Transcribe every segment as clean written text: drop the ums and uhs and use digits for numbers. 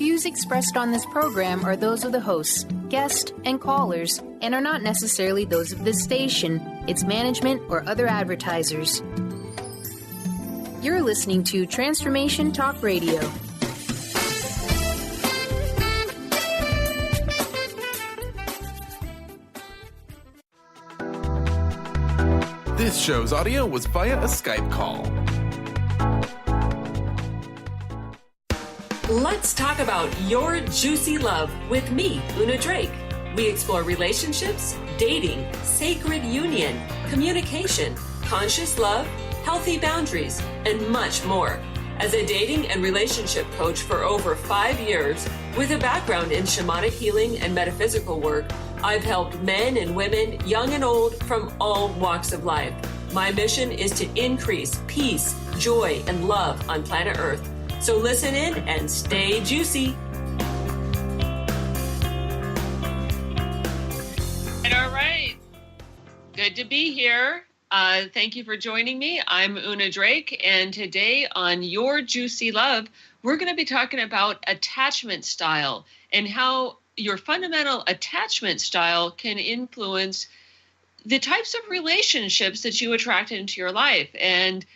views expressed on this program are those of the hosts, guests, and callers, and are not necessarily those of this station, its management, or other advertisers. You're listening to Transformation Talk Radio. This show's audio was via a Skype call. Let's talk about your juicy love with me, Una Drake. We explore relationships, dating, sacred union, communication, conscious love, healthy boundaries, and much more. As a dating and relationship coach for over 5 years, with a background in shamanic healing and metaphysical work, I've helped men and women, young and old, from all walks of life. My mission is to increase peace, joy, and love on planet Earth. So listen in and stay juicy. All right. Good to be here. Thank you for joining me. I'm Una Drake, and today on Your Juicy Love, we're going to be talking about attachment style and how your fundamental attachment style can influence the types of relationships that you attract into your life. And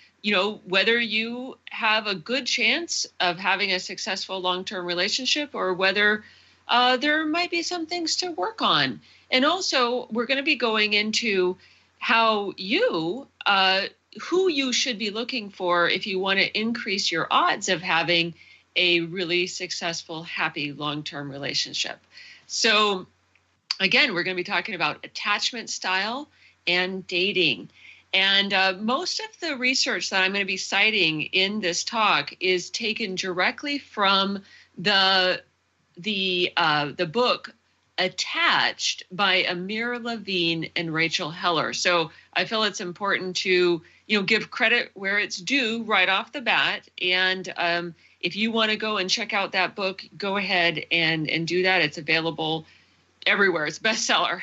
whether you have a good chance of having a successful long-term relationship or whether there might be some things to work on. And also, we're going to be going into how who you should be looking for if you want to increase your odds of having a really successful, happy, long-term relationship. So, again, we're going to be talking about attachment style and dating. And most of the research that I'm going to be citing in this talk is taken directly from the book Attached by Amir Levine and Rachel Heller. So I feel it's important to give credit where it's due right off the bat. And if you want to go and check out that book, go ahead and do that. It's available everywhere. It's a bestseller.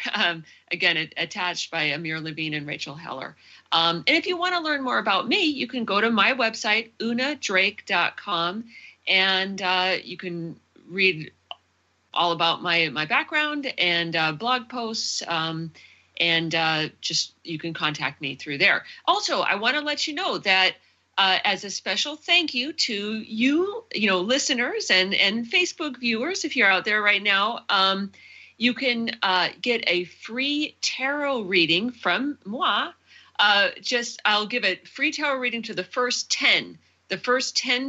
Again, Attached by Amir Levine and Rachel Heller. And if you want to learn more about me, you can go to my website, unadrake.com, and you can read all about my background and blog posts, and just you can contact me through there. Also, I want to let you know that as a special thank you to you, listeners and Facebook viewers, if you're out there right now, you can get a free tarot reading from moi. I'll give a free tarot reading to the first 10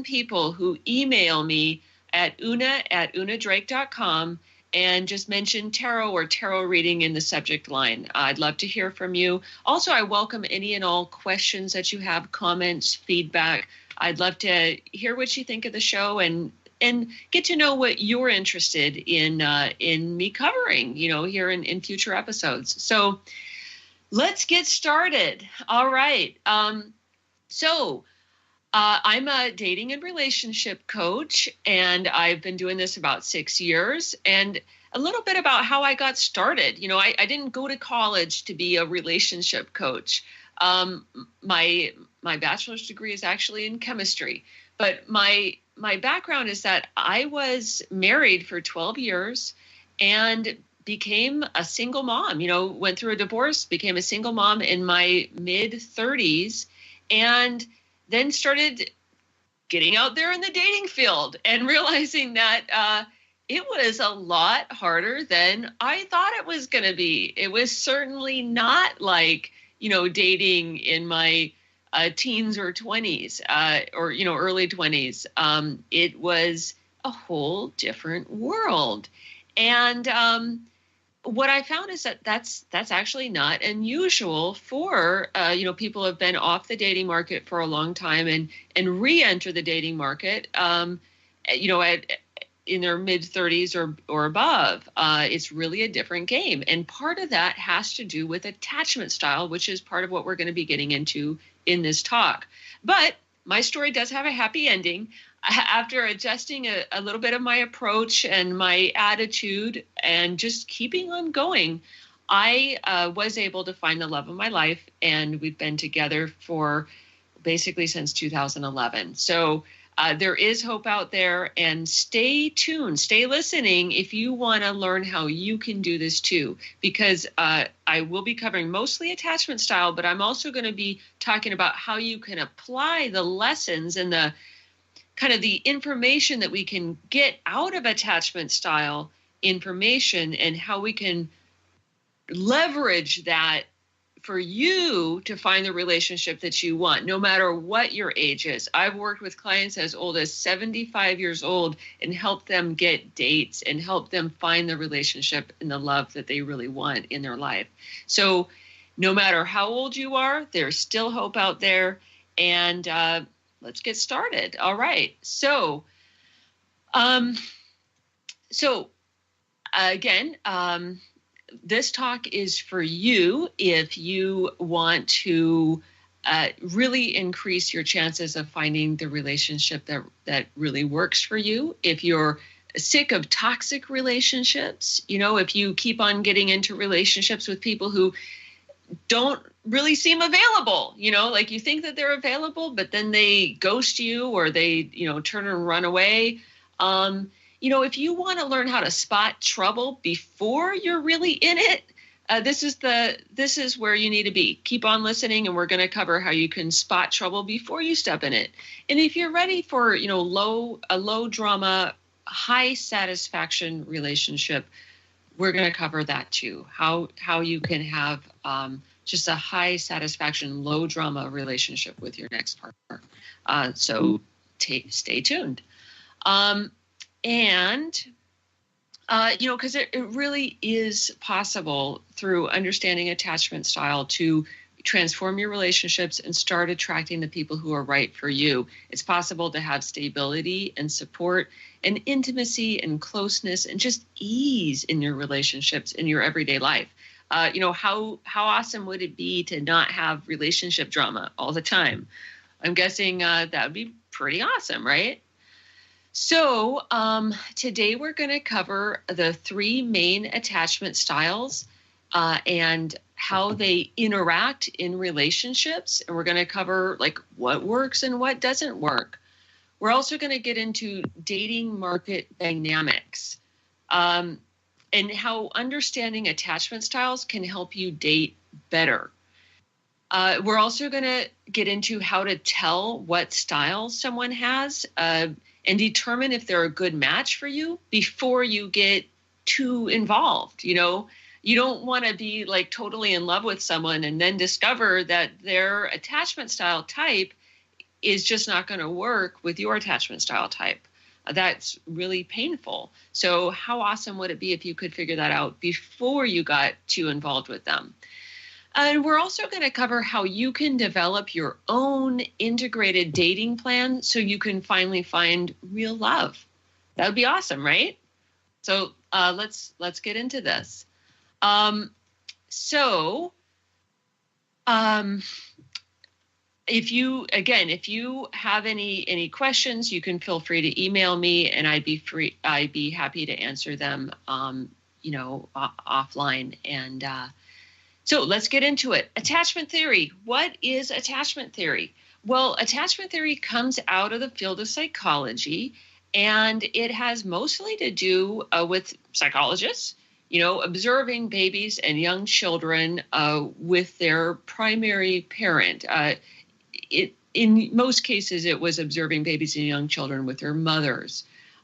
people who email me at una@unadrake.com and just mention tarot or tarot reading in the subject line. I'd love to hear from you. Also, I welcome any and all questions that you have, comments, feedback. I'd love to hear what you think of the show and get to know what you're interested in me covering, here in future episodes. So let's get started. All right. So I'm a dating and relationship coach, and I've been doing this about 6 years. And a little bit about how I got started. I didn't go to college to be a relationship coach. My bachelor's degree is actually in chemistry, but my background is that I was married for 12 years and became a single mom, went through a divorce, became a single mom in my mid-30s, and then started getting out there in the dating field and realizing that it was a lot harder than I thought it was going to be. It was certainly not like, dating in my teens or 20s or early 20s. It was a whole different world. And what I found is that that's actually not unusual for people who have been off the dating market for a long time and re-enter the dating market in their mid-30s or above. It's really a different game, and part of that has to do with attachment style, which is part of what we're going to be getting into in this talk. But my story does have a happy ending. After adjusting a little bit of my approach and my attitude and just keeping on going, I was able to find the love of my life, and we've been together for basically since 2011. So There is hope out there, and stay tuned, stay listening if you want to learn how you can do this too, because I will be covering mostly attachment style, but I'm also going to be talking about how you can apply the lessons and the kind of the information that we can get out of attachment style information, and how we can leverage that for you to find the relationship that you want, no matter what your age is. I've worked with clients as old as 75 years old and helped them get dates and help them find the relationship and the love that they really want in their life. So no matter how old you are, there's still hope out there. And let's get started. All right. So, again, this talk is for you if you want to really increase your chances of finding the relationship that really works for you. If you're sick of toxic relationships, if you keep on getting into relationships with people who don't really seem available, like you think that they're available, but then they ghost you or they, turn and run away. If you want to learn how to spot trouble before you're really in it, this is where you need to be. Keep on listening, and we're going to cover how you can spot trouble before you step in it. And if you're ready for, a low drama, high satisfaction relationship, we're going to cover that too. How you can have just a high satisfaction, low drama relationship with your next partner. So stay tuned. Because it really is possible through understanding attachment style to transform your relationships and start attracting the people who are right for you. It's possible to have stability and support and intimacy and closeness and just ease in your relationships in your everyday life. How awesome would it be to not have relationship drama all the time? I'm guessing that would be pretty awesome, right? So today we're going to cover the 3 main attachment styles and how they interact in relationships. And we're going to cover like what works and what doesn't work. We're also going to get into dating market dynamics and how understanding attachment styles can help you date better. We're also going to get into how to tell what style someone has and determine if they're a good match for you before you get too involved. You don't want to be like totally in love with someone and then discover that their attachment style type is just not going to work with your attachment style type. That's really painful. So how awesome would it be if you could figure that out before you got too involved with them? And we're also going to cover how you can develop your own integrated dating plan so you can finally find real love. That would be awesome, right? So let's get into this. If you have any questions, you can feel free to email me, and I'd be happy to answer them, offline. And so let's get into it. Attachment theory. What is attachment theory? Well, attachment theory comes out of the field of psychology, and it has mostly to do with psychologists, observing babies and young children with their primary parent. In most cases, it was observing babies and young children with their mothers.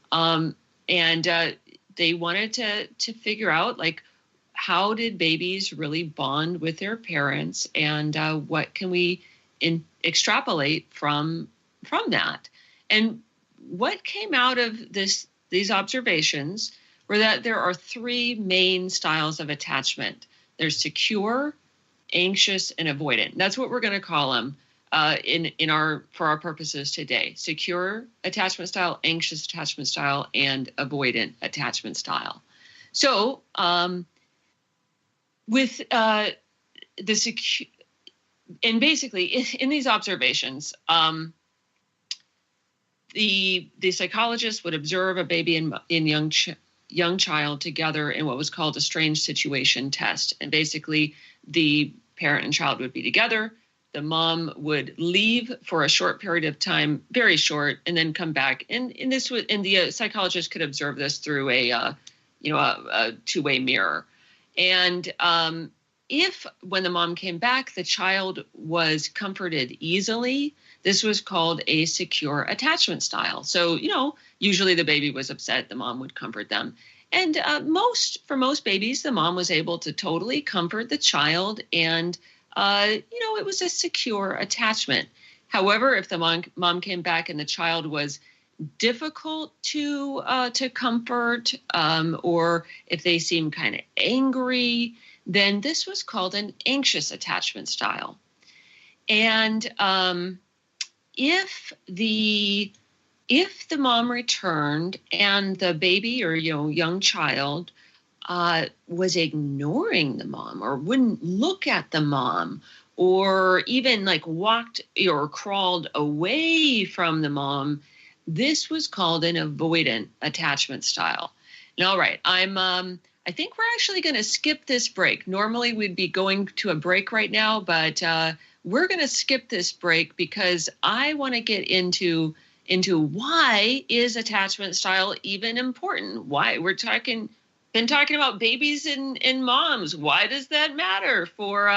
And they wanted to figure out, like, how did babies really bond with their parents, and what can we extrapolate from that? And what came out of these observations were that there are 3 main styles of attachment. There's secure, anxious, and avoidant. That's what we're going to call them for our purposes today. Secure attachment style, anxious attachment style, and avoidant attachment style. So, with and basically in these observations, the psychologist would observe a baby and young child together in what was called a strange situation test. And basically the parent and child would be together. the mom would leave for a short period of time, very short, and then come back. And the psychologist could observe this through a two-way mirror. And if when the mom came back, the child was comforted easily, this was called a secure attachment style. So, usually the baby was upset, the mom would comfort them. And for most babies, the mom was able to totally comfort the child, and it was a secure attachment. However, if the mom came back and the child was difficult to comfort, or if they seemed kind of angry, then this was called an anxious attachment style. And if the mom returned and the baby or young child was ignoring the mom or wouldn't look at the mom, or even like walked or crawled away from the mom, this was called an avoidant attachment style. And all right, I think we're actually going to skip this break. Normally we'd be going to a break right now, but we're going to skip this break because I want to get into why is attachment style even important? Why been talking about babies and moms. Why does that matter for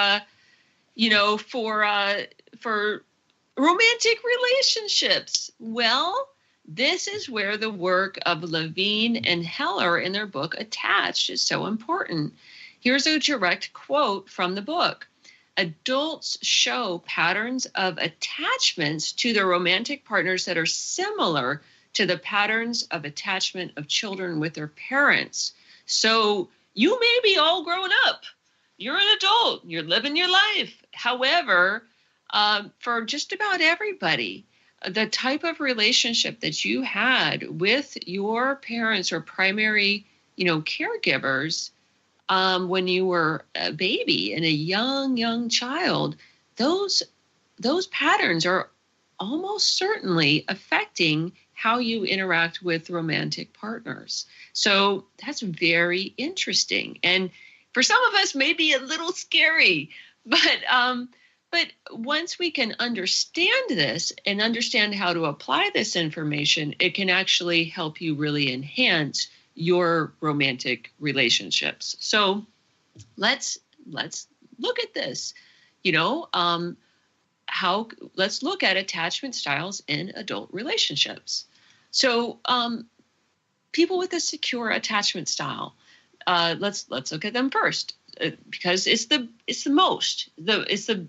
romantic relationships? Well, this is where the work of Levine and Heller in their book Attached is so important. Here's a direct quote from the book. Adults show patterns of attachments to their romantic partners that are similar to the patterns of attachment of children with their parents. So you may be all grown up. You're an adult. You're living your life. However, for just about everybody, the type of relationship that you had with your parents or primary, caregivers, when you were a baby and a young child, those patterns are almost certainly affecting how you interact with romantic partners. So that's very interesting. And for some of us, maybe a little scary, but once we can understand this and understand how to apply this information, it can actually help you really enhance your romantic relationships. So let's look at this. Let's look at attachment styles in adult relationships. So people with a secure attachment style, let's look at them first. Because it's the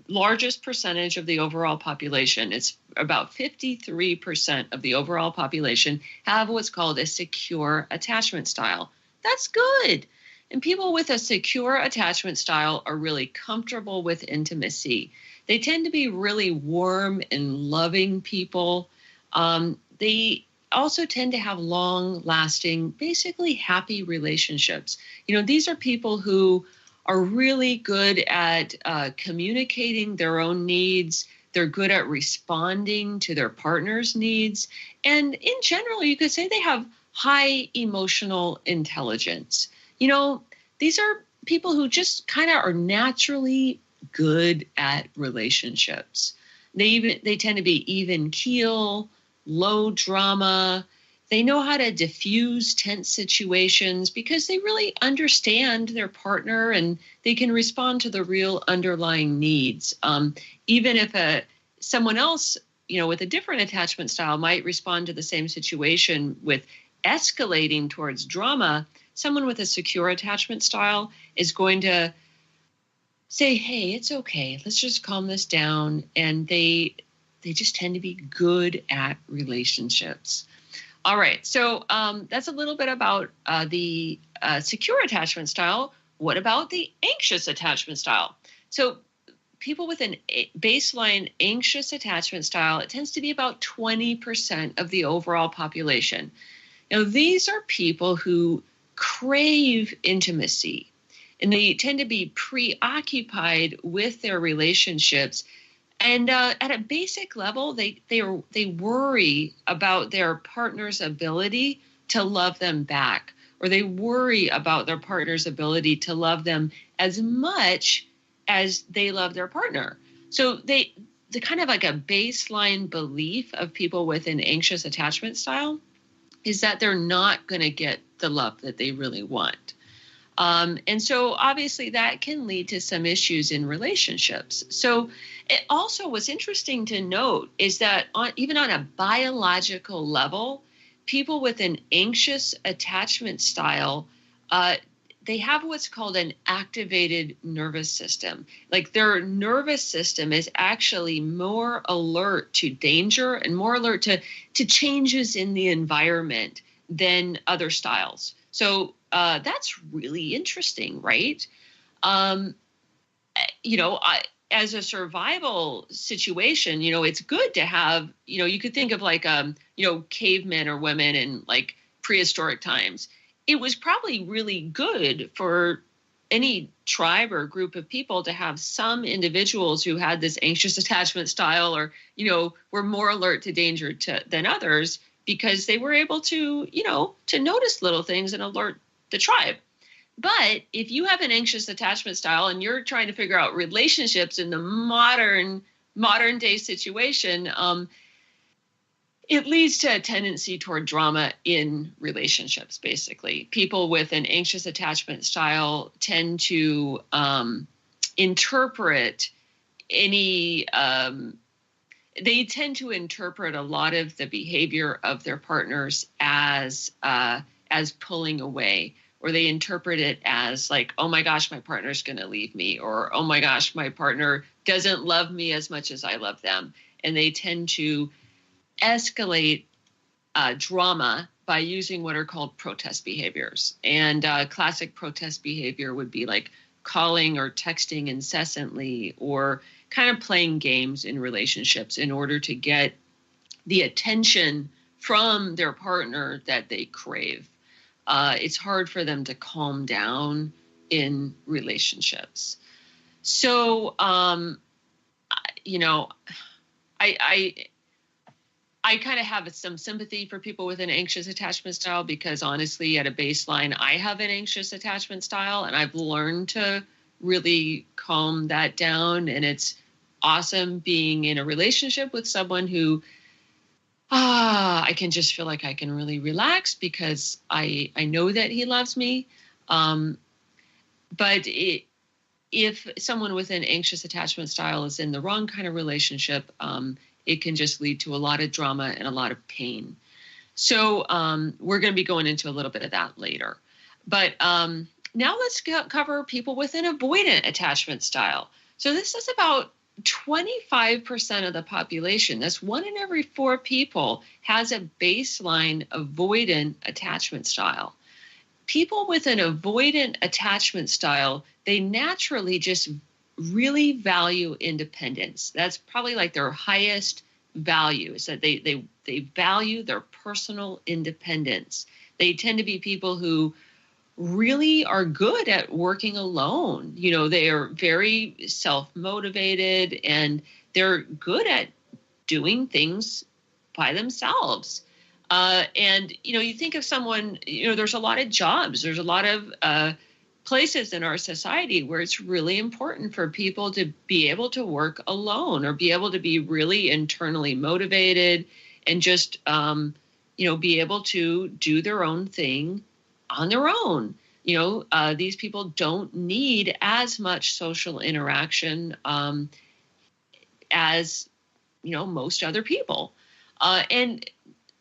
largest percentage of the overall population. It's about 53% of the overall population have what's called a secure attachment style. That's good. And people with a secure attachment style are really comfortable with intimacy. They tend to be really warm and loving people. They also tend to have long-lasting, basically happy relationships. These are people who are really good at communicating their own needs. They're good at responding to their partner's needs. And in general, you could say they have high emotional intelligence. These are people who just kind of are naturally good at relationships. They tend to be even keel, low drama. They know how to diffuse tense situations because they really understand their partner and they can respond to the real underlying needs. Even if someone else, with a different attachment style might respond to the same situation with escalating towards drama, someone with a secure attachment style is going to say, hey, it's okay. Let's just calm this down. And they just tend to be good at relationships. All right, so that's a little bit about the secure attachment style. What about the anxious attachment style? So people with a baseline anxious attachment style, it tends to be about 20% of the overall population. Now, these are people who crave intimacy, and they tend to be preoccupied with their relationships. And at a basic level, they worry about their partner's ability to love them back, or they worry about their partner's ability to love them as much as they love their partner. So the kind of like a baseline belief of people with an anxious attachment style is that they're not going to get the love that they really want. And so obviously that can lead to some issues in relationships. So it also what's interesting to note is that even on a biological level, people with an anxious attachment style, they have what's called an activated nervous system. Like their nervous system is actually more alert to danger and more alert to changes in the environment than other styles. So that's really interesting, right? As a survival situation, it's good to have, you could think of like, cavemen or women in like prehistoric times. It was probably really good for any tribe or group of people to have some individuals who had this anxious attachment style or, were more alert to danger than others because they were able to, to notice little things and alert the tribe. But if you have an anxious attachment style and you're trying to figure out relationships in the modern day situation, it leads to a tendency toward drama in relationships, basically. People with an anxious attachment style tend to interpret they tend to interpret a lot of the behavior of their partners as pulling away, or they interpret it as like, oh my gosh, my partner's going to leave me, or oh my gosh, my partner doesn't love me as much as I love them. And they tend to escalate drama by using what are called protest behaviors. And classic protest behavior would be like calling or texting incessantly, or kind of playing games in relationships in order to get the attention from their partner that they crave. It's hard for them to calm down in relationships. So, I kind of have some sympathy for people with an anxious attachment style because honestly, at a baseline, I have an anxious attachment style and I've learned to really calm that down. And it's awesome being in a relationship with someone who I can just feel like I can really relax because I know that he loves me. But if someone with an anxious attachment style is in the wrong kind of relationship, it can just lead to a lot of drama and a lot of pain. So we're going to be going into a little bit of that later. But now let's cover people with an avoidant attachment style. So this is about 25% of the population. That's 1 in every 4 people has a baseline avoidant attachment style. People with an avoidant attachment style, they naturally just really value independence. That's probably like their highest value, is that they value their personal independence. They tend to be people who really are good at working alone. They are very self-motivated and they're good at doing things by themselves. And you think of someone, there's a lot of jobs, there's a lot of places in our society where it's really important for people to be able to work alone or be able to be really internally motivated and just, be able to do their own thing on their own. These people don't need as much social interaction as, most other people. And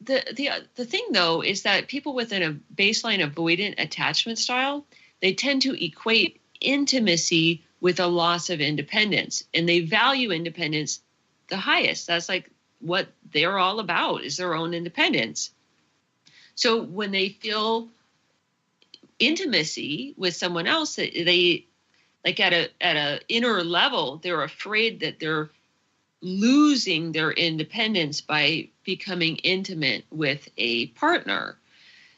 the thing, though, is that people within a baseline avoidant attachment style, they tend to equate intimacy with a loss of independence, and they value independence the highest. That's like what they're all about, is their own independence. So when they feel intimacy with someone else, they like at a inner level, they're afraid that they're losing their independence by becoming intimate with a partner.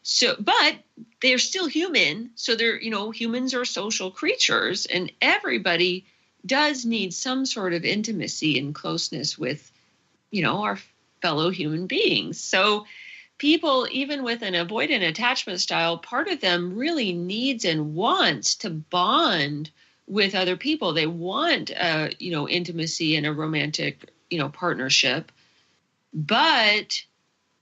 So, but they're still human. So they're, humans are social creatures, and everybody does need some sort of intimacy and closeness with, our fellow human beings. So people, even with an avoidant attachment style, part of them really needs and wants to bond with other people. They want, intimacy and a romantic, partnership, but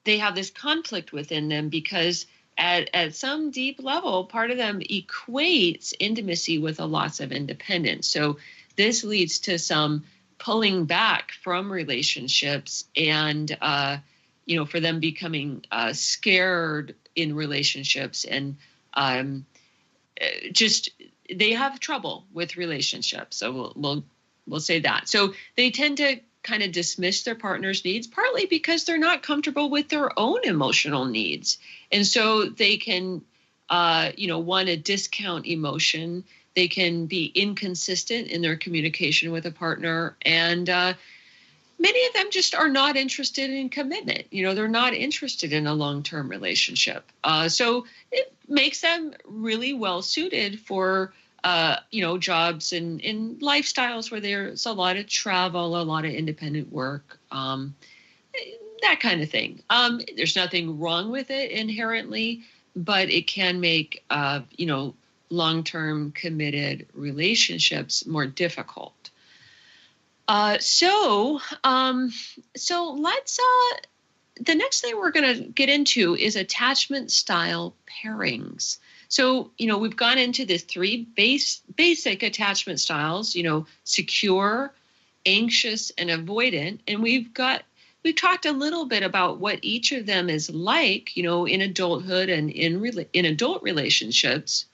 they have this conflict within them because at some deep level, part of them equates intimacy with a loss of independence. So this leads to some pulling back from relationships and, for them becoming scared in relationships and just they have trouble with relationships. So we'll say that. So they tend to kind of dismiss their partner's needs, partly because they're not comfortable with their own emotional needs. And so they can, want to discount emotion. They can be inconsistent in their communication with a partner. And many of them just are not interested in commitment. They're not interested in a long-term relationship. So it makes them really well suited for jobs and in lifestyles where there's a lot of travel, a lot of independent work, that kind of thing. There's nothing wrong with it inherently, but it can make, long-term committed relationships more difficult. So let's, the next thing we're going to get into is attachment style pairings. So, we've gone into the three basic attachment styles, secure, anxious, and avoidant. And we've talked a little bit about what each of them is like, in adulthood and in adult relationships.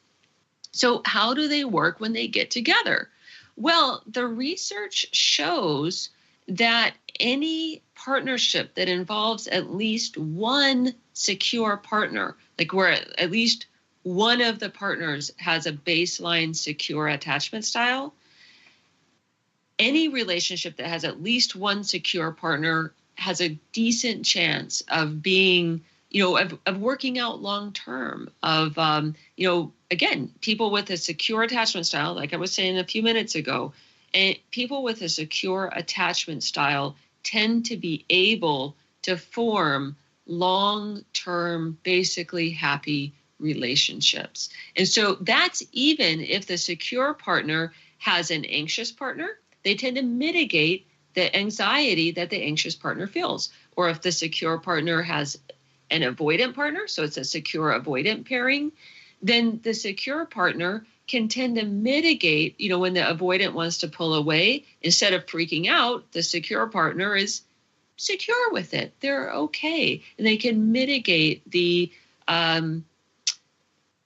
So how do they work when they get together? Well, the research shows that any partnership that involves at least one secure partner, like where at least one of the partners has a baseline secure attachment style, any relationship that has at least one secure partner has a decent chance of being, of working out long term, of, again, people with a secure attachment style, like I was saying a few minutes ago, and people with a secure attachment style tend to be able to form long-term, basically happy relationships. And so that's even if the secure partner has an anxious partner, they tend to mitigate the anxiety that the anxious partner feels. Or if the secure partner has an avoidant partner, so it's a secure avoidant pairing, then the secure partner can tend to mitigate, when the avoidant wants to pull away, instead of freaking out, the secure partner is secure with it. They're okay. And they can mitigate the,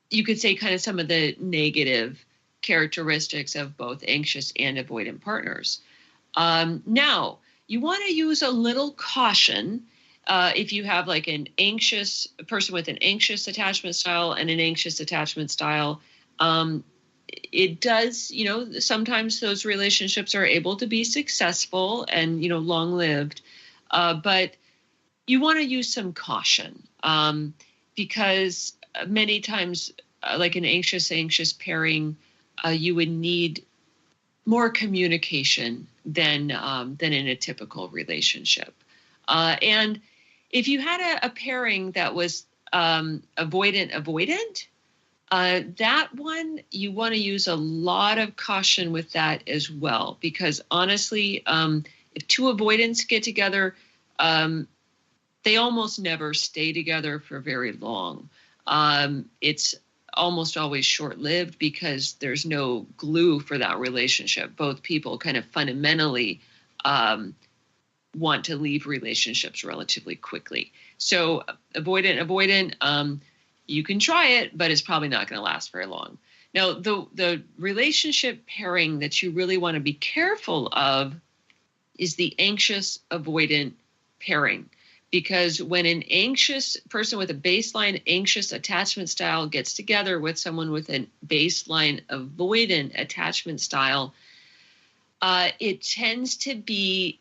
you could say kind of some of the negative characteristics of both anxious and avoidant partners. Now, you want to use a little caution if you have like a person with an anxious attachment style and an anxious attachment style. It does, sometimes those relationships are able to be successful and, long-lived, but you want to use some caution because many times, like an anxious pairing, you would need more communication than in a typical relationship. And if you had a pairing that was avoidant, that one, you want to use a lot of caution with that as well, because honestly, if two avoidants get together, they almost never stay together for very long. It's almost always short-lived because there's no glue for that relationship. Both people kind of fundamentally want to leave relationships relatively quickly. So avoidant, you can try it, but it's probably not going to last very long. Now, the relationship pairing that you really want to be careful of is the anxious avoidant pairing. Because when an anxious person with a baseline anxious attachment style gets together with someone with a baseline avoidant attachment style, it tends to be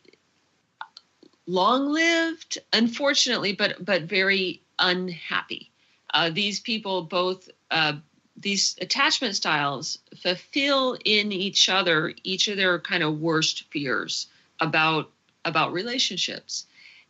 long-lived, unfortunately, but very unhappy. These people both, these attachment styles fulfill in each other each of their kind of worst fears about relationships.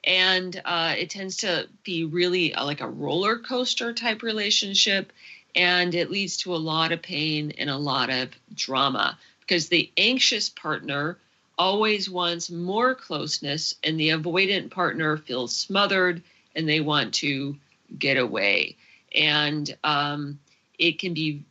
And it tends to be really like a roller coaster type relationship. And it leads to a lot of pain and a lot of drama because the anxious partner always wants more closeness and the avoidant partner feels smothered and they want to get away. And it can be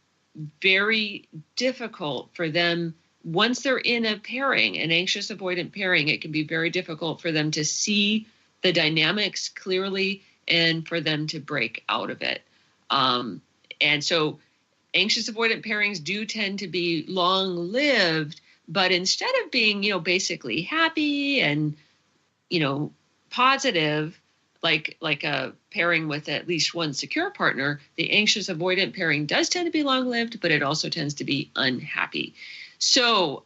very difficult for them once they're in a pairing, an anxious avoidant pairing. It can be very difficult for them to see the dynamics clearly and for them to break out of it. And so anxious avoidant pairings do tend to be long-lived, but instead of being, basically happy and, positive, like a pairing with at least one secure partner, the anxious avoidant pairing does tend to be long-lived, but it also tends to be unhappy. So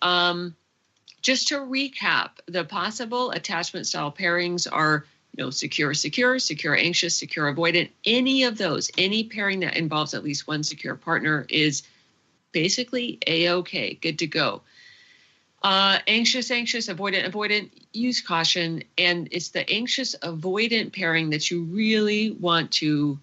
just to recap, the possible attachment style pairings are secure, anxious, secure, avoidant. Any of those, any pairing that involves at least one secure partner is basically A-OK, good to go. Anxious, avoidant, use caution. And it's the anxious avoidant pairing that you really want to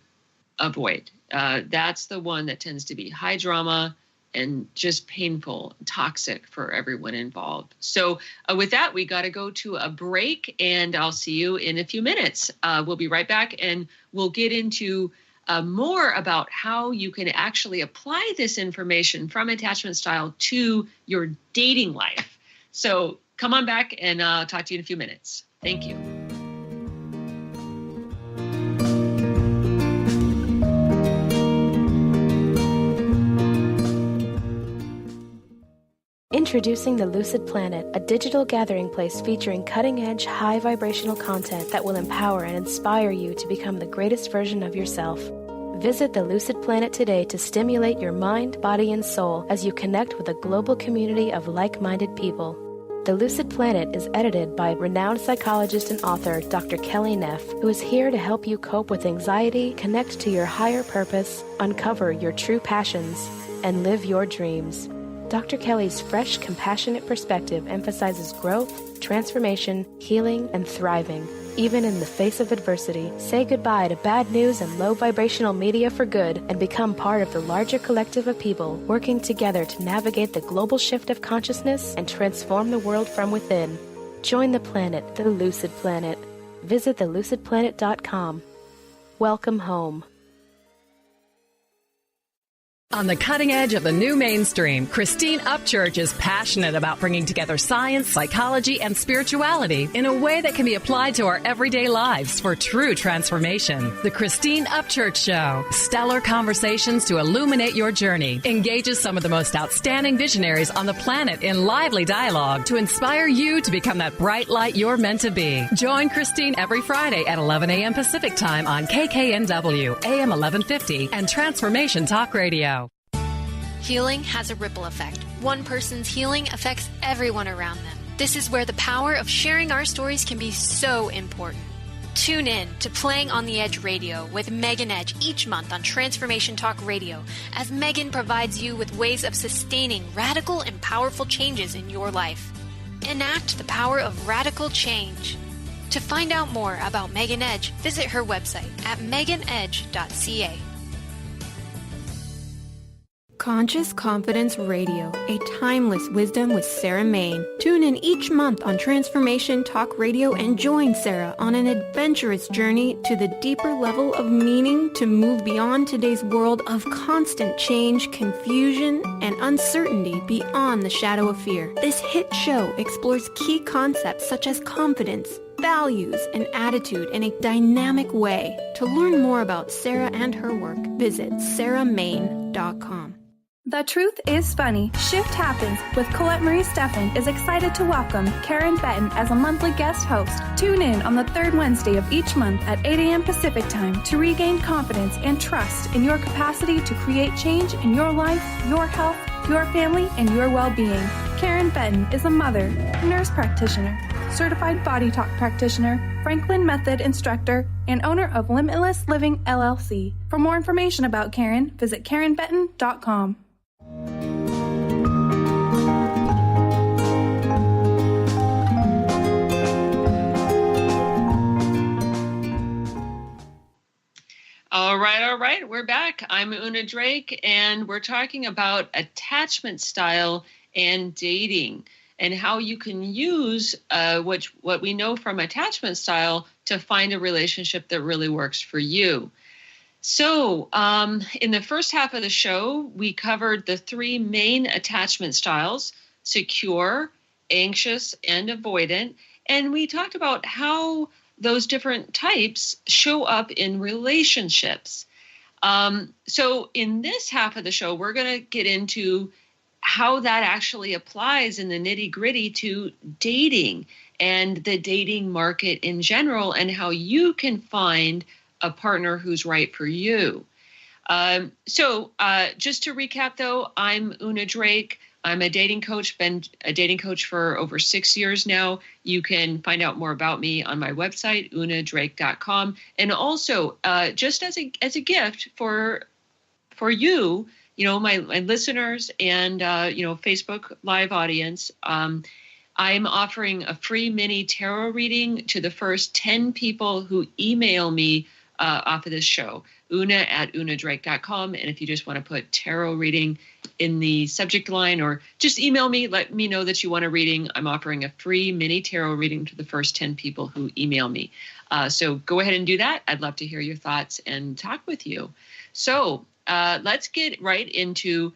avoid. That's the one that tends to be high drama and just painful, toxic for everyone involved. So with that, we got to go to a break, and I'll see you in a few minutes. We'll be right back, and we'll get into more about how you can actually apply this information from attachment style to your dating life. So come on back, and I'll talk to you in a few minutes. Thank you. Introducing the Lucid Planet, a digital gathering place featuring cutting-edge, high-vibrational content that will empower and inspire you to become the greatest version of yourself. Visit the Lucid Planet today to stimulate your mind, body, and soul as you connect with a global community of like-minded people. The Lucid Planet is edited by renowned psychologist and author Dr. Kelly Neff, who is here to help you cope with anxiety, connect to your higher purpose, uncover your true passions, and live your dreams. Dr. Kelly's fresh, compassionate perspective emphasizes growth, transformation, healing, and thriving. Even in the face of adversity, say goodbye to bad news and low vibrational media for good and become part of the larger collective of people working together to navigate the global shift of consciousness and transform the world from within. Join the planet, the Lucid Planet. Visit thelucidplanet.com. Welcome home. On the cutting edge of the new mainstream, Christine Upchurch is passionate about bringing together science, psychology, and spirituality in a way that can be applied to our everyday lives for true transformation. The Christine Upchurch Show, stellar conversations to illuminate your journey, engages some of the most outstanding visionaries on the planet in lively dialogue to inspire you to become that bright light you're meant to be. Join Christine every Friday at 11 a.m. Pacific Time on KKNW, AM 1150, and Transformation Talk Radio. Healing has a ripple effect. One person's healing affects everyone around them. This is where the power of sharing our stories can be so important. Tune in to Playing on the Edge Radio with Megan Edge each month on Transformation Talk Radio, as Megan provides you with ways of sustaining radical and powerful changes in your life. Enact the power of radical change. To find out more about Megan Edge, visit her website at meganedge.ca. Conscious Confidence Radio, a timeless wisdom with Sarah Main. Tune in each month on Transformation Talk Radio and join Sarah on an adventurous journey to the deeper level of meaning to move beyond today's world of constant change, confusion, and uncertainty beyond the shadow of fear. This hit show explores key concepts such as confidence, values, and attitude in a dynamic way. To learn more about Sarah and her work, visit sarahmain.com. The Truth is Funny. Shift Happens with Colette Marie Steffen is excited to welcome Karen Benton as a monthly guest host. Tune in on the third Wednesday of each month at 8 a.m. Pacific Time to regain confidence and trust in your capacity to create change in your life, your health, your family, and your well-being. Karen Benton is a mother, nurse practitioner, certified body talk practitioner, Franklin Method instructor, and owner of Limitless Living LLC. For more information about Karen, visit KarenBenton.com. All right. We're back. I'm Una Drake, and we're talking about attachment style and dating, and how you can use what we know from attachment style to find a relationship that really works for you. So in the first half of the show, we covered the three main attachment styles: secure, anxious, and avoidant. And we talked about how those different types show up in relationships. So in this half of the show, we're going to get into how that actually applies in the nitty-gritty to dating and the dating market in general, and how you can find a partner who's right for you. So just to recap, though, I'm Una Drake. I'm a dating coach, been a dating coach for over 6 years now. You can find out more about me on my website, unadrake.com. And also, just as a gift for you, my listeners and, Facebook Live audience, I'm offering a free mini tarot reading to the first 10 people who email me off of this show, una@unadrake.com. And if you just want to put tarot reading in the subject line, or just email me, let me know that you want a reading. I'm offering a free mini tarot reading to the first 10 people who email me. So go ahead and do that. I'd love to hear your thoughts and talk with you. So let's get right into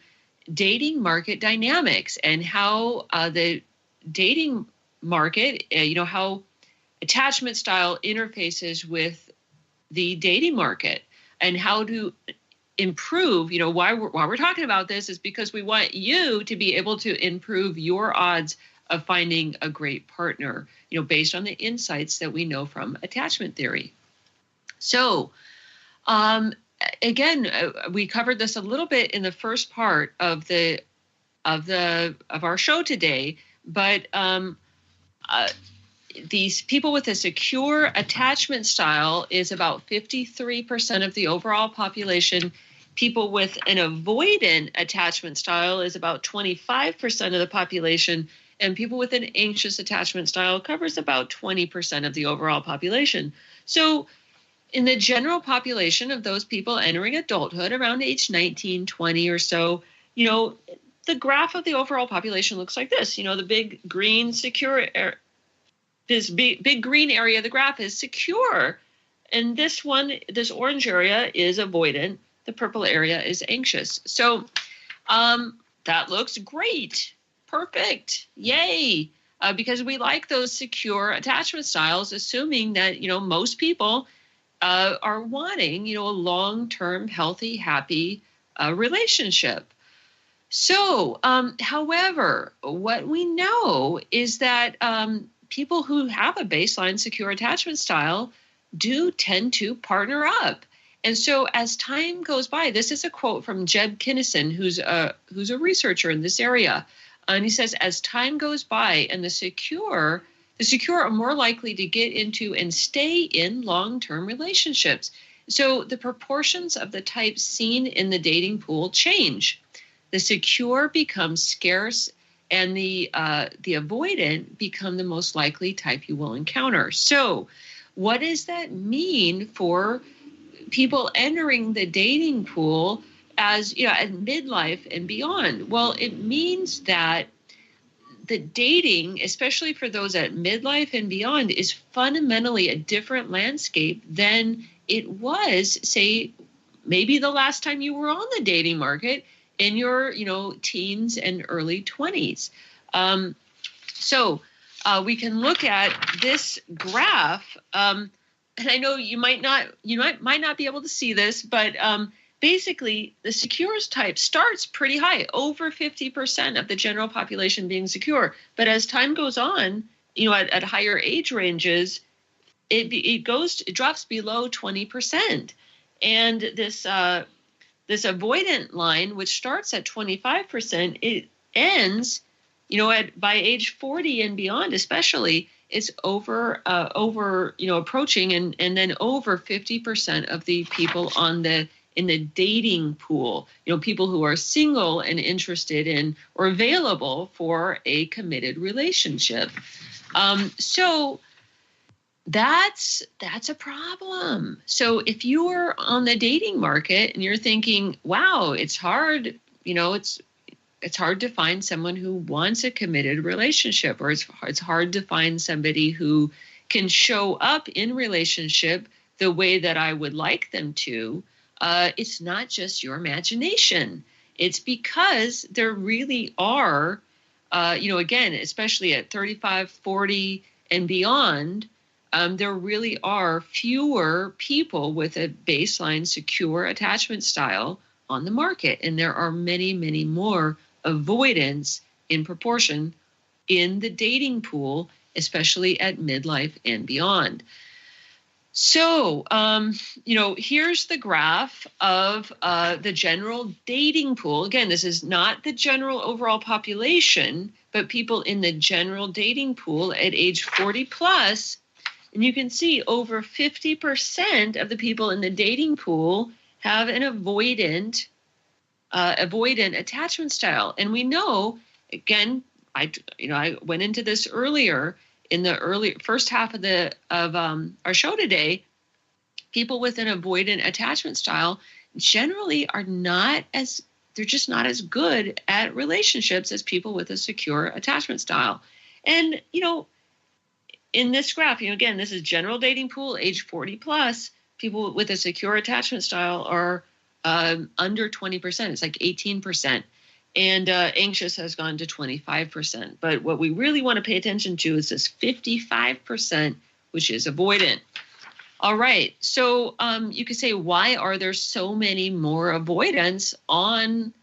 dating market dynamics and how the dating market, how attachment style interfaces with the dating market, and how to improve. Why we're talking about this is because we want you to be able to improve your odds of finding a great partner, based on the insights that we know from attachment theory. So, again, we covered this a little bit in the first part of our show today, but these people with a secure attachment style is about 53% of the overall population. People with an avoidant attachment style is about 25% of the population, and people with an anxious attachment style covers about 20% of the overall population. So in the general population of those people entering adulthood around age 19, 20 or so, the graph of the overall population looks like this. The big green secure this big green area of the graph is secure. And this orange area is avoidant. The purple area is anxious. So that looks great. Perfect. Yay. Because we like those secure attachment styles, assuming that, most people are wanting, a long-term, healthy, happy relationship. So, however, what we know is that people who have a baseline secure attachment style do tend to partner up. And so as time goes by, this is a quote from Jeb Kinnison, who's a researcher in this area. And he says, as time goes by and the secure are more likely to get into and stay in long-term relationships. So the proportions of the types seen in the dating pool change. The secure becomes scarce, and the avoidant become the most likely type you will encounter. So what does that mean for people entering the dating pool as, at midlife and beyond? Well, it means that the dating, especially for those at midlife and beyond, is fundamentally a different landscape than it was, say, maybe the last time you were on the dating market in your, teens and early 20s. So we can look at this graph, and I know you might not be able to see this, but basically the secure type starts pretty high, over 50% of the general population being secure. But as time goes on, at higher age ranges, it drops below 20%, and this avoidant line, which starts at 25%, it ends, by age 40 and beyond, especially, it's over approaching and then over 50% of the people in the dating pool, people who are single and interested in or available for a committed relationship. So that's a problem. So if you are on the dating market and you're thinking, wow, it's hard, it's hard to find someone who wants a committed relationship, or it's hard to find somebody who can show up in relationship the way that I would like them to. It's not just your imagination. It's because there really are, again, especially at 35, 40 and beyond, there really are fewer people with a baseline secure attachment style on the market. And there are many, many more avoidance in proportion in the dating pool, especially at midlife and beyond. So, here's the graph of the general dating pool. Again, this is not the general overall population, but people in the general dating pool at age 40 plus. And you can see over 50% of the people in the dating pool have an avoidant attachment style. And we know, again, I went into this earlier in the first half of our show today. People with an avoidant attachment style generally they're just not as good at relationships as people with a secure attachment style. And, in this graph, again, this is general dating pool, age 40 plus. People with a secure attachment style are under 20%. It's like 18%. And anxious has gone to 25%. But what we really want to pay attention to is this 55%, which is avoidant. All right. So you could say, why are there so many more avoidants on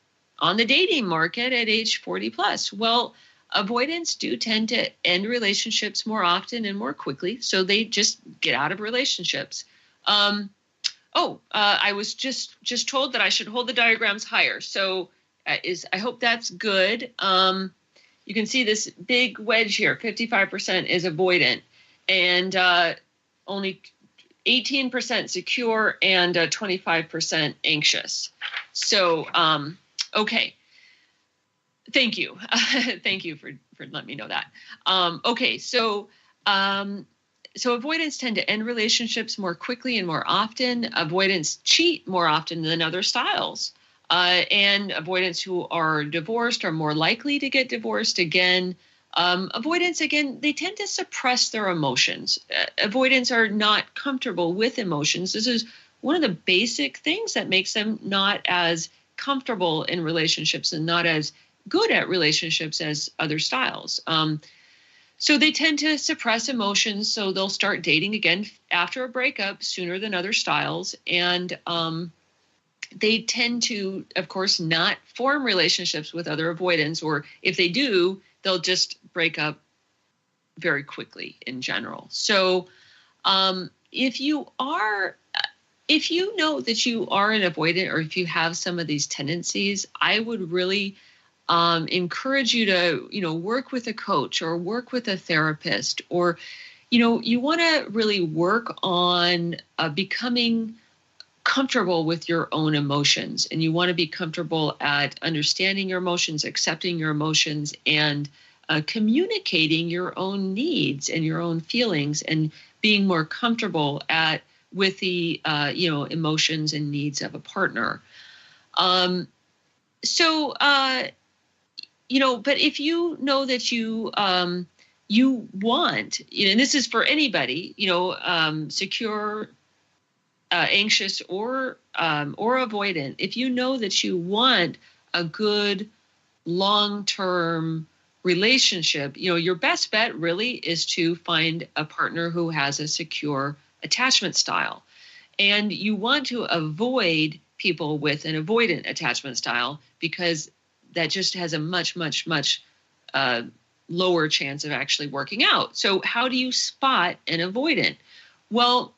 the dating market at age 40 plus? Well, avoidants do tend to end relationships more often and more quickly. So they just get out of relationships. I was just told that I should hold the diagrams higher. So I hope that's good. You can see this big wedge here, 55% is avoidant, and only 18% secure and 25% anxious. So, okay. Thank you. Thank you for letting me know that. So avoidants tend to end relationships more quickly and more often. Avoidants cheat more often than other styles. And avoidants who are divorced are more likely to get divorced again. Avoidants, again, they tend to suppress their emotions. Avoidants are not comfortable with emotions. This is one of the basic things that makes them not as comfortable in relationships and not as good at relationships as other styles. So they tend to suppress emotions, so they'll start dating again after a breakup sooner than other styles. And they tend to, of course, not form relationships with other avoidants, or if they do, they'll just break up very quickly in general. So if you know that you are an avoidant, or if you have some of these tendencies, I would really encourage you to, work with a coach or work with a therapist, or, you want to really work on becoming comfortable with your own emotions, and you want to be comfortable at understanding your emotions, accepting your emotions, and communicating your own needs and your own feelings, and being more comfortable with the emotions and needs of a partner. But if you know that you want, and this is for anybody, secure, anxious, or avoidant, if you know that you want a good long-term relationship, your best bet really is to find a partner who has a secure attachment style. And you want to avoid people with an avoidant attachment style, because that just has a much, much, much lower chance of actually working out. So how do you spot an avoidant? Well,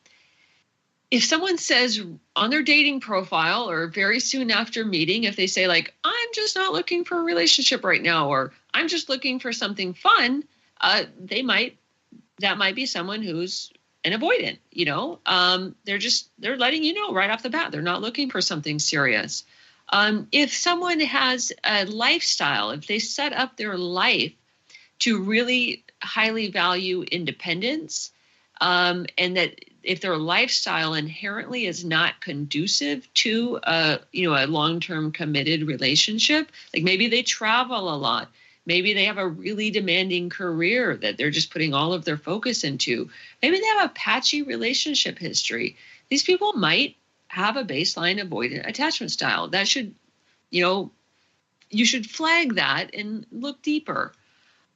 if someone says on their dating profile, or very soon after meeting, if they say like, I'm just not looking for a relationship right now, or I'm just looking for something fun, that might be someone who's an avoidant. They're letting you know right off the bat, they're not looking for something serious. If someone has a lifestyle, if they set up their life to really highly value independence, and that if their lifestyle inherently is not conducive to a long-term committed relationship, like maybe they travel a lot, maybe they have a really demanding career that they're just putting all of their focus into, maybe they have a patchy relationship history, these people might have a baseline avoidant attachment style. That should, you should flag that and look deeper.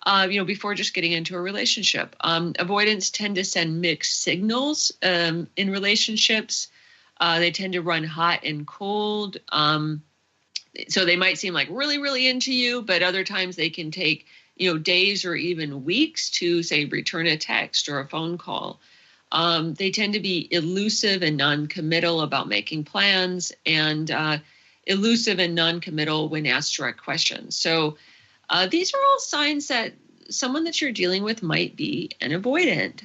Before just getting into a relationship. Avoidants tend to send mixed signals in relationships. They tend to run hot and cold. So they might seem like really, really into you, but other times they can take, days or even weeks to, say, return a text or a phone call. They tend to be elusive and non-committal about making plans, and elusive and non-committal when asked direct questions. So these are all signs that someone that you're dealing with might be an avoidant.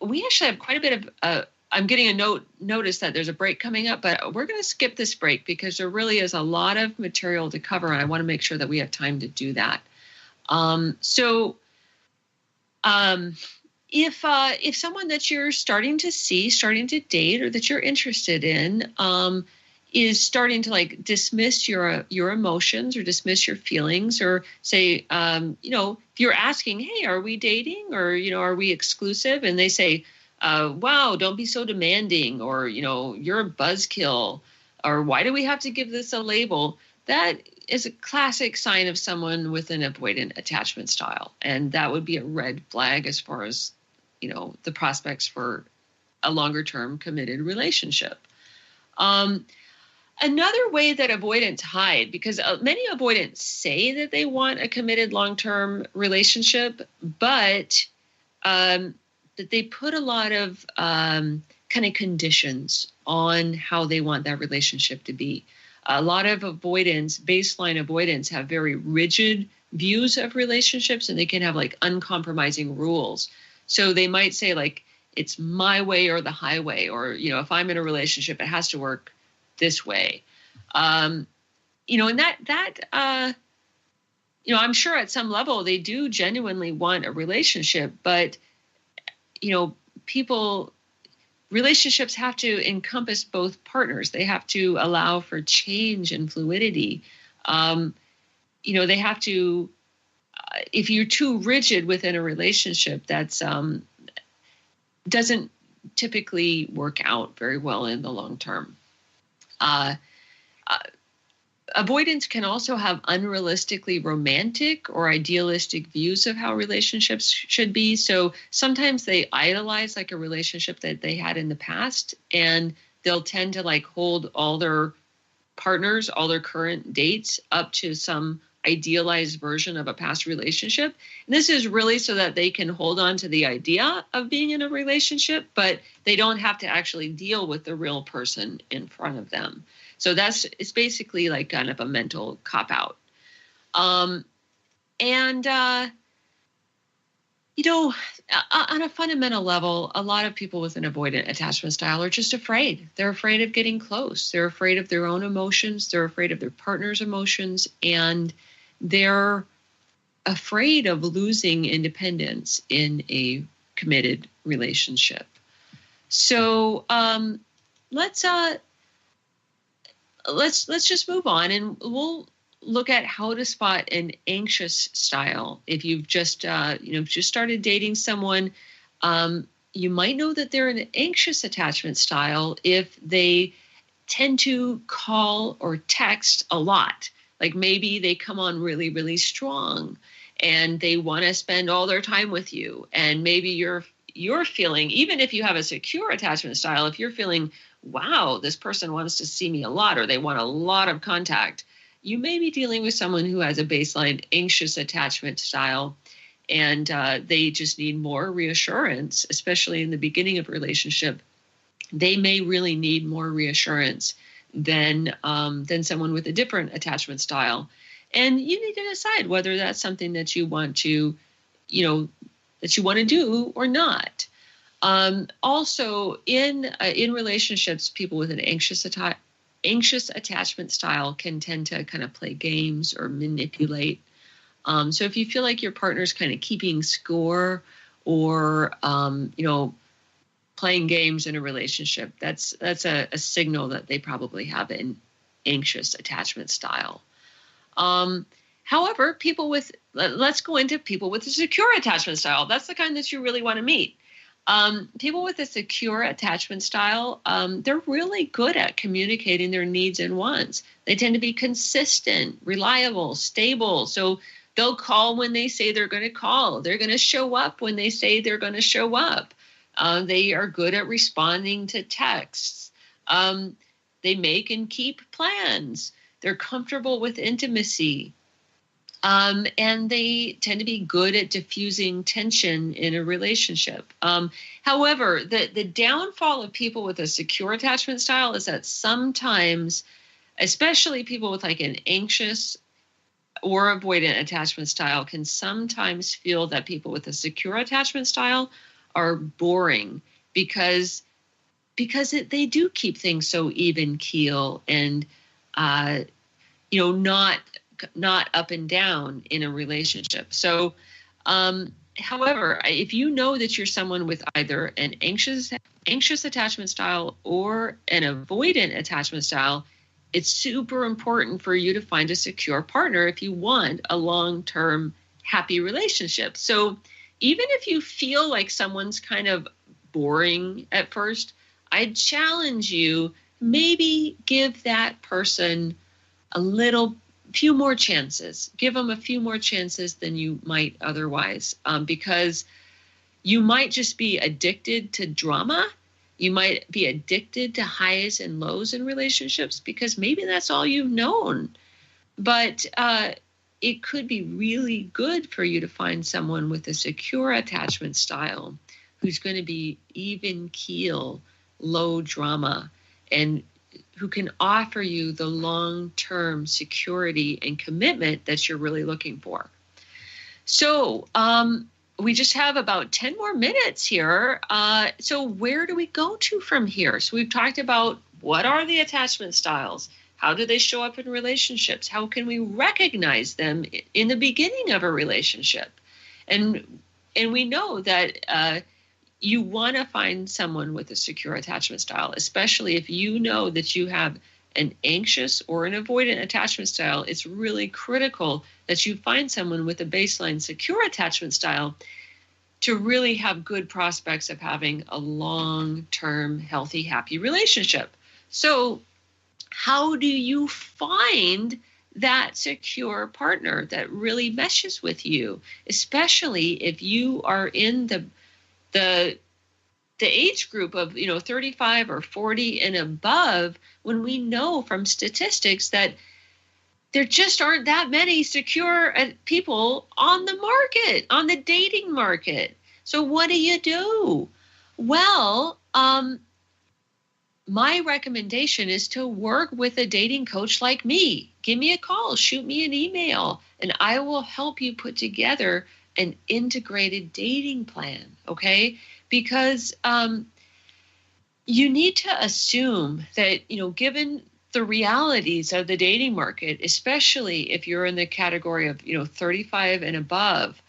We actually have quite a bit of, I'm getting a notice that there's a break coming up, but we're going to skip this break because there really is a lot of material to cover, and I want to make sure that we have time to do that. If someone that you're starting to date, or that you're interested in, is starting to dismiss your emotions or dismiss your feelings, or say, if you're asking, hey, are we dating, or, are we exclusive? And they say, wow, don't be so demanding, or, you're a buzzkill, or why do we have to give this a label? That is a classic sign of someone with an avoidant attachment style. And that would be a red flag as far as, the prospects for a longer term committed relationship. Another way that avoidants hide, because many avoidants say that they want a committed long-term relationship, but that they put a lot of kind of conditions on how they want that relationship to be. A lot of baseline avoidants have very rigid views of relationships, and they can have uncompromising rules. So they might say it's my way or the highway, or, if I'm in a relationship, it has to work this way. And I'm sure at some level they do genuinely want a relationship, but, relationships have to encompass both partners. They have to allow for change and fluidity. They have to, if you're too rigid within a relationship, that's doesn't typically work out very well in the long term. Avoidants can also have unrealistically romantic or idealistic views of how relationships should be. So sometimes they idolize a relationship that they had in the past, and they'll tend to hold all their partners, all their current dates up to some idealized version of a past relationship. And this is really so that they can hold on to the idea of being in a relationship, but they don't have to actually deal with the real person in front of them. So it's basically kind of a mental cop-out. On a fundamental level, a lot of people with an avoidant attachment style are just afraid. They're afraid of getting close. They're afraid of their own emotions. They're afraid of their partner's emotions. And they're afraid of losing independence in a committed relationship. So let's just move on, and we'll look at how to spot an anxious style. If you've just started dating someone, you might know that they're an anxious attachment style if they tend to call or text a lot. Maybe they come on really, really strong, and they want to spend all their time with you. And maybe you're feeling, even if you have a secure attachment style, if you're feeling, wow, this person wants to see me a lot, or they want a lot of contact, you may be dealing with someone who has a baseline anxious attachment style, and they just need more reassurance, especially in the beginning of a relationship. They may really need more reassurance than someone with a different attachment style. And you need to decide whether that's something that you want to, do or not. Also, in relationships, people with an anxious attachment style can tend to kind of play games or manipulate. So if you feel like your partner's kind of keeping score, or, playing games in a relationship. That's a signal that they probably have an anxious attachment style. However, let's go into people with a secure attachment style. That's the kind that you really want to meet. People with a secure attachment style, they're really good at communicating their needs and wants. They tend to be consistent, reliable, stable. So they'll call when they say they're going to call. They're going to show up when they say they're going to show up. They are good at responding to texts. They make and keep plans. They're comfortable with intimacy. And they tend to be good at diffusing tension in a relationship. However, the downfall of people with a secure attachment style is that sometimes, especially people with like an anxious or avoidant attachment style, can sometimes feel that people with a secure attachment style are boring because they do keep things so even keel and not up and down in a relationship. So, however, if you know that you're someone with either an anxious attachment style or an avoidant attachment style, it's super important for you to find a secure partner if you want a long-term happy relationship. So even if you feel like someone's kind of boring at first, I'd challenge you, maybe give that person few more chances. Give them a few more chances than you might otherwise, because you might just be addicted to drama. You might be addicted to highs and lows in relationships because maybe that's all you've known. But it could be really good for you to find someone with a secure attachment style who's going to be even keel, low drama, and who can offer you the long-term security and commitment that you're really looking for. So we just have about 10 more minutes here. So where do we go to from here? So we've talked about what are the attachment styles? How do they show up in relationships? How can we recognize them in the beginning of a relationship? And we know that you want to find someone with a secure attachment style, especially if you know that you have an anxious or an avoidant attachment style. It's really critical that you find someone with a baseline secure attachment style to really have good prospects of having a long-term, healthy, happy relationship. So how do you find that secure partner that really meshes with you, especially if you are in the age group of 35 or 40 and above, when we know from statistics that there just aren't that many secure people on the market, on the dating market. So what do? Well, my recommendation is to work with a dating coach like me. Give me a call, shoot me an email, and I will help you put together an integrated dating plan, okay? Because you need to assume that, given the realities of the dating market, especially if you're in the category of, 35 and above,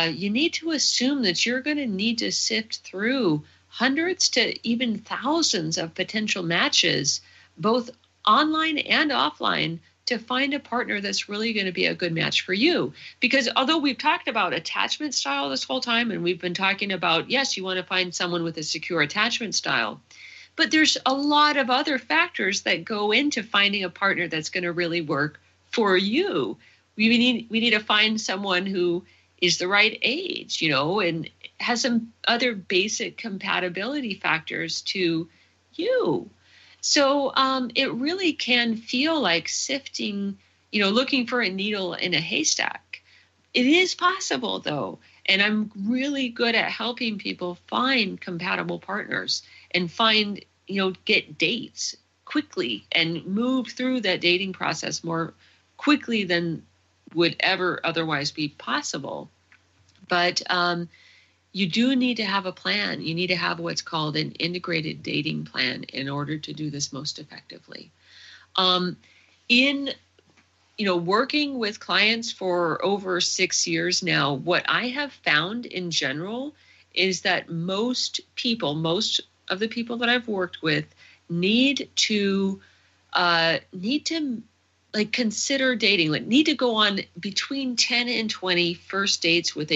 you need to assume that you're going to need to sift through hundreds to even thousands of potential matches, both online and offline, to find a partner that's really going to be a good match for you. Because although we've talked about attachment style this whole time, and we've been talking about, yes, you want to find someone with a secure attachment style, but there's a lot of other factors that go into finding a partner that's going to really work for you. We need to find someone who is the right age, and has some other basic compatibility factors to you. So it really can feel like sifting, looking for a needle in a haystack. It is possible, though. And I'm really good at helping people find compatible partners and find, get dates quickly and move through that dating process more quickly than would ever otherwise be possible. But you do need to have a plan. You need to have what's called an integrated dating plan in order to do this most effectively. In working with clients for over 6 years now, what I have found in general is that most of the people that I've worked with need to like consider dating, like need to go on between 10 and 20 first dates with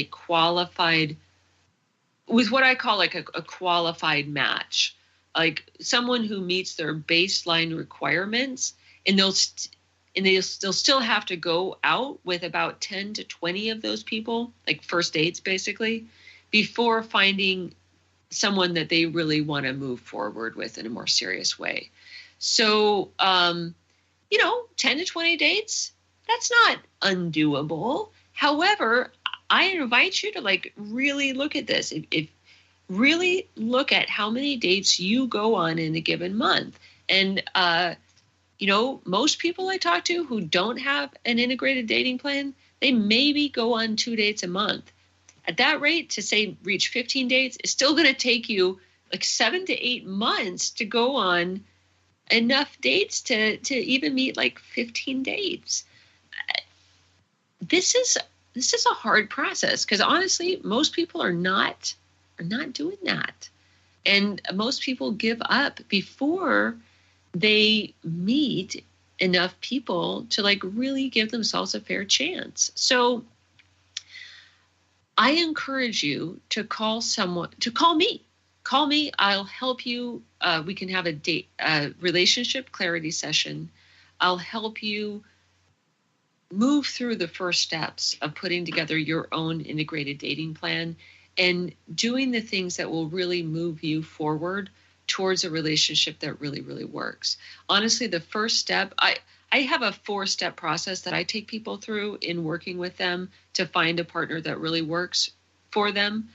with what I call like a qualified match, like someone who meets their baseline requirements, and they'll still have to go out with about 10 to 20 of those people, like first dates basically, before finding someone that they really want to move forward with in a more serious way. So, 10 to 20 dates, that's not undoable. However, I invite you to like really look at this. If really look at how many dates you go on in a given month. And, most people I talk to who don't have an integrated dating plan, they maybe go on 2 dates a month. At that rate, to say reach 15 dates, is still going to take you like 7 to 8 months to go on enough dates to even meet like 15 dates. This is a hard process because honestly, most people are not doing that. And most people give up before they meet enough people to like really give themselves a fair chance. So I encourage you to call me. Call me. I'll help you. We can have a relationship clarity session. I'll help you move through the first steps of putting together your own integrated dating plan and doing the things that will really move you forward towards a relationship that really, really works. Honestly, the first step, I have a 4-step process that I take people through in working with them to find a partner that really works for them.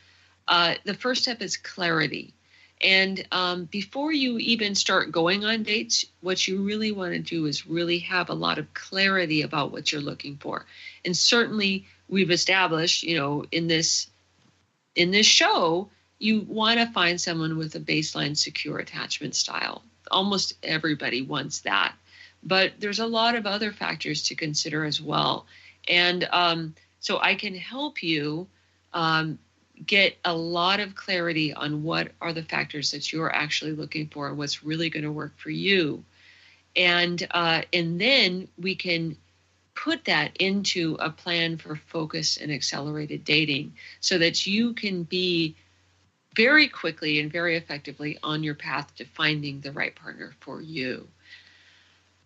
The first step is clarity. And before you even start going on dates, what you really want to do is really have a lot of clarity about what you're looking for. And certainly we've established, in this show, you want to find someone with a baseline secure attachment style. Almost everybody wants that. But there's a lot of other factors to consider as well. And so I can help you get a lot of clarity on what are the factors that you're actually looking for and what's really going to work for you. And then we can put that into a plan for focused and accelerated dating so that you can be very quickly and very effectively on your path to finding the right partner for you.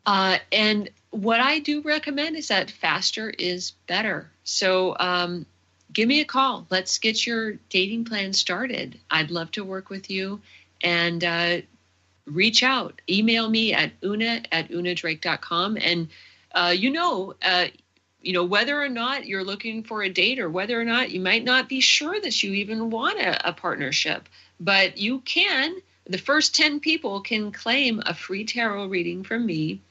And what I do recommend is that faster is better. So give me a call. Let's get your dating plan started. I'd love to work with you, and reach out. Email me at una@unadrake.com. And whether or not you're looking for a date or whether or not you might not be sure that you even want a partnership, but you can. The first 10 people can claim a free tarot reading from me.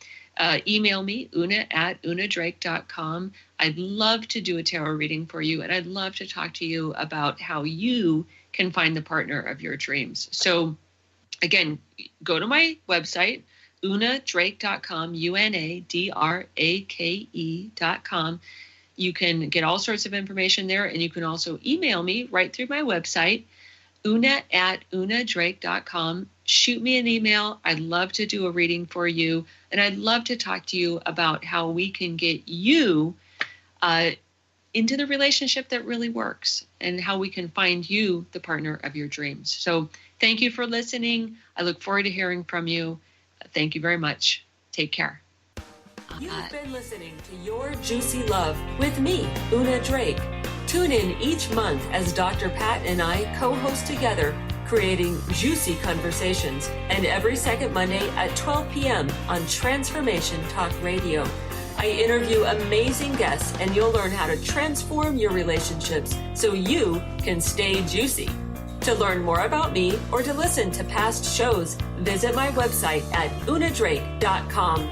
Email me, una@unadrake.com. I'd love to do a tarot reading for you, and I'd love to talk to you about how you can find the partner of your dreams. So again, go to my website, unadrake.com, unadrake.com. You can get all sorts of information there, and you can also email me right through my website, una@unadrake.com. Shoot me an email. I'd love to do a reading for you, and I'd love to talk to you about how we can get you into the relationship that really works and how we can find you the partner of your dreams. So thank you for listening. I look forward to hearing from you. Thank you very much. Take care. You've been listening to Your Juicy Love with me, Una Drake. Tune in each month as Dr. Pat and I co-host together, creating juicy conversations, and every second Monday at 12 p.m. on Transformation Talk Radio. I interview amazing guests, and you'll learn how to transform your relationships so you can stay juicy. To learn more about me or to listen to past shows, visit my website at unadrake.com.